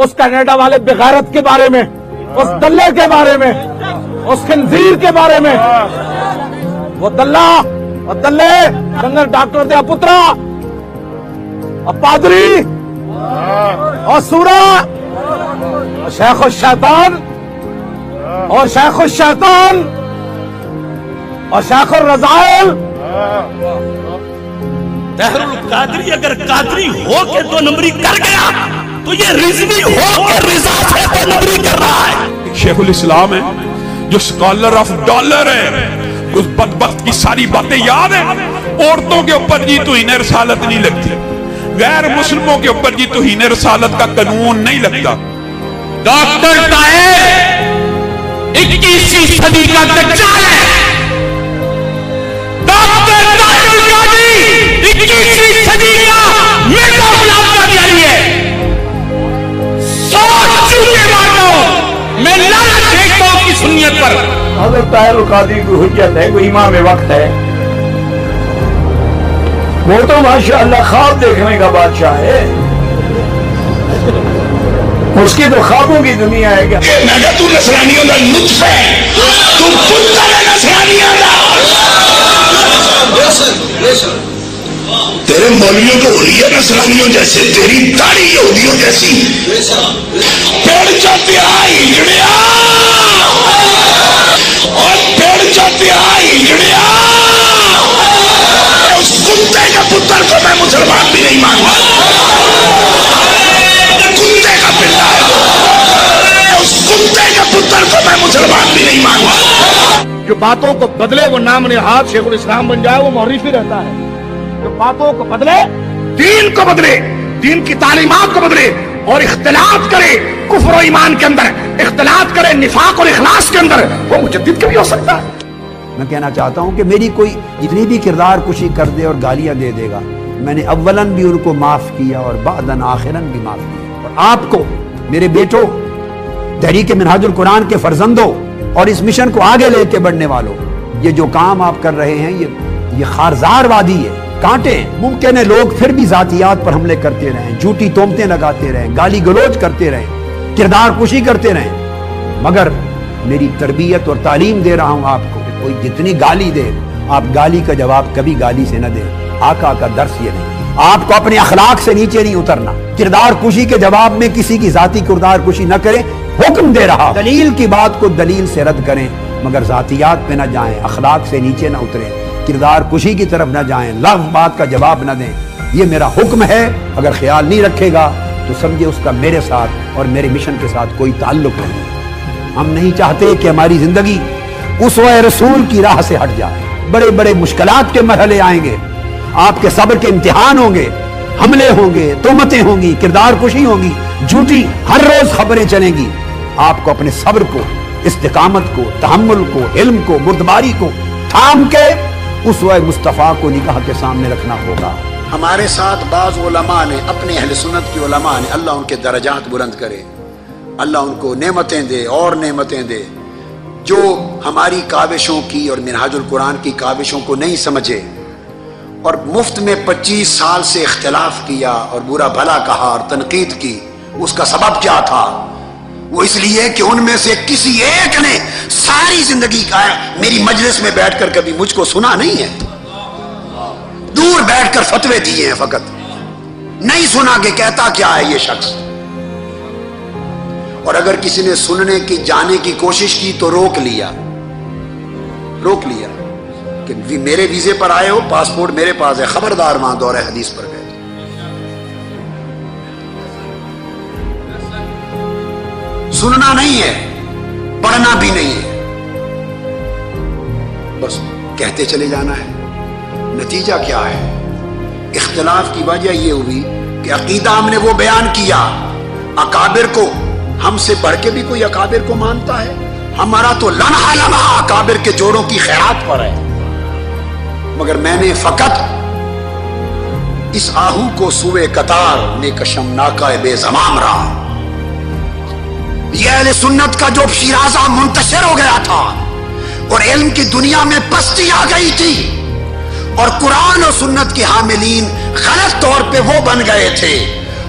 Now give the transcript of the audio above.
اس Canada والے بغیرت کے بارے میں، اس دلے کے بارے میں، اس خنزیر کے بارے میں. وہ دلہ اور دلے کنگر ڈاکٹر دیا پترا اور پادری اور سورا اور شیخ الشیطان اور شیخ الشیطان اور شیخ الرذائل. طاہر القادری اگر قادری ہو کے دو نمبری کر گیا تو یہ رضوی ہو کے رضا سے دو نمبری کر رہا ہے. شیخ الاسلام ہے جو سکالر آف ڈالر ہے، اس بدبخت کی ساری باتیں یاد ہیں. عورتوں کے اوپر جی توہین رسالت نہیں لگتی، غیر مسلموں کے اوپر جی توہین رسالت کا قانون نہیں لگتا. ڈاکٹر طاہر 21ویں صدی کا دجال ہے. ڈاکٹر طاہر القادری 21ویں صدی کا مرزا غلام قادیانی ہے. سوچ چکے باتوں میں لعنت پھینکتا ہوں کی سنیت پر. حضرت طاہر القادری کوئی حجت ہے، کوئی امام وقت ہے؟ وہ تو ماشاءاللہ خواب دیکھنے کا بادشاہ ہے، اس کی تو خوابوں کی دنیا ہے. کیا میں کہا تو نصرانیوں کا نطفہ ہے، تو پتر ہے نصرانیوں کا. تیرے مولویوں کو ہو رہی ہے نصرانیوں جیسے، تیری داڑھی یہودیوں جیسی. پیڑ چاہتے آئی جڑیا اور پیڑ چاہتے آئی جڑیا. اس کتے کا پتر کو میں مسلمان بھی نہیں مانتا. کتے کا پنڈا ہے، اس کتے کا پتر کو میں مسلمان بھی نہیں مانتا. جو باتوں کو بدلے وہ نام نہاد شیخ الاسلام بن جائے وہ مورخ ہی رہتا ہے. جو باتوں کو بدلے، دین کو بدلے، دین کی تعلیمات کو بدلے اور اختلاط کرے کفر و ایمان کے اندر، اختلاط کرے نفاق اور اخلاص کے اندر، وہ مجدد کبھی ہو سکتا ہے. میں کہنا چاہتا ہوں کہ میری کوئی جتنی بھی کردار کشی کر دے اور گالیاں دے دے گا، میں نے اولاً بھی ان کو معاف کیا اور بعداً آخراً بھی معاف کیا. اور آپ کو میرے بیٹوں، تحریک منہاج القرآن کے فرزندوں اور اس مشن کو آگے لے کے بڑھنے والوں، یہ جو کام آپ کر رہے ہیں یہ خارزار وادی ہے، کانٹے ہیں. ممکن ہے لوگ پھر بھی ذاتیات پر حملے کرتے رہیں، جھوٹی تہمتیں لگاتے رہیں، گالی گلوچ کرتے رہیں، کردار کشی کرتے رہیں، مگر میری تربیت اور تعلیم دے رہا ہوں آپ کو کہ کوئی جتنی گالی دے، آپ گالی کا جواب کبھی گالی سے نہ دیں. آقا کا درس یہ نہیں. آپ کو اپنے اخلاق سے نیچے نہیں اترنا. کردار کشی کے جواب میں کسی کی ذاتی کردار کشی نہ کریں. حکم دے رہا، دلیل کی بات کو دلیل سے رد کریں، مگر ذاتیات پہ نہ جائیں، اخلاق سے نیچے نہ اتریں، کردار کشی کی طرف نہ جائیں، لغو بات کا جواب نہ دیں. یہ میرا حکم ہے. اگر خیال نہیں رکھے گا تو سمجھے اس کا میرے ساتھ اور میرے مشن کے ساتھ کوئی تعلق نہیں. ہم نہیں چاہتے کہ ہماری زندگی اسوہ رسول کی راہ سے ہٹ جائے. بڑے بڑے مشکلات کے مرحلے آئیں گے، آپ کے صبر کے امتحان ہوں گے، حملے ہوں گے، تہمتیں ہوں گی، کردار کشی ہوگی، جھوٹی ہر روز خبریں چلیں گی. آپ کو اپنے صبر کو، استقامت کو، تحمل کو، علم کو، بردباری کو تھام کے اسوہ مصطفیٰ کو نگاہ کے سامنے رکھنا ہوگا. ہمارے ساتھ بعض علماء نے، اپنے اہل سنت کی علماء نے، اللہ ان کے درجات بلند کرے، اللہ ان کو نعمتیں دے اور نعمتیں دے، جو ہماری کاوشوں کی اور منہاج القرآن کی کاوشوں کو نہیں سمجھے اور مفت میں 25 سال سے اختلاف کیا اور برا بھلا کہا اور تنقید کی. اس کا سبب کیا تھا؟ وہ اس لیے کہ ان میں سے کسی ایک نے ساری زندگی کا میری مجلس میں بیٹھ کر کبھی مجھ کو سنا نہیں ہے. دور بیٹھ کر فتوے دیے ہیں، فقط نہیں سنا کہ کہتا کیا ہے یہ شخص. اور اگر کسی نے سننے کی، جانے کی کوشش کی تو روک لیا کہ میرے ویزے پر آئے ہو، پاسپورٹ میرے پاس ہے، خبردار وہاں دورہ حدیث پر گئے. سننا نہیں ہے، پڑھنا بھی نہیں ہے، بس کہتے چلے جانا ہے. نتیجہ کیا ہے؟ اختلاف کی وجہ یہ ہوئی کہ عقیدہ ہم نے وہ بیان کیا، اکابر کو، ہم سے بڑھ کے بھی کوئی اکابر کو مانتا ہے؟ ہمارا تو لمحہ لمحہ اکابر کے جوڑوں کی خیرات پر ہے. مگر میں نے فقط اس آہو کو سوئے قطار میں کشم ناکہ بے زمام رہا. یہ اہل سنت کا جو شیرازہ منتشر ہو گیا تھا اور علم کی دنیا میں پستی آ گئی تھی اور قرآن و سنت کے حاملین غلط طور پہ وہ بن گئے تھے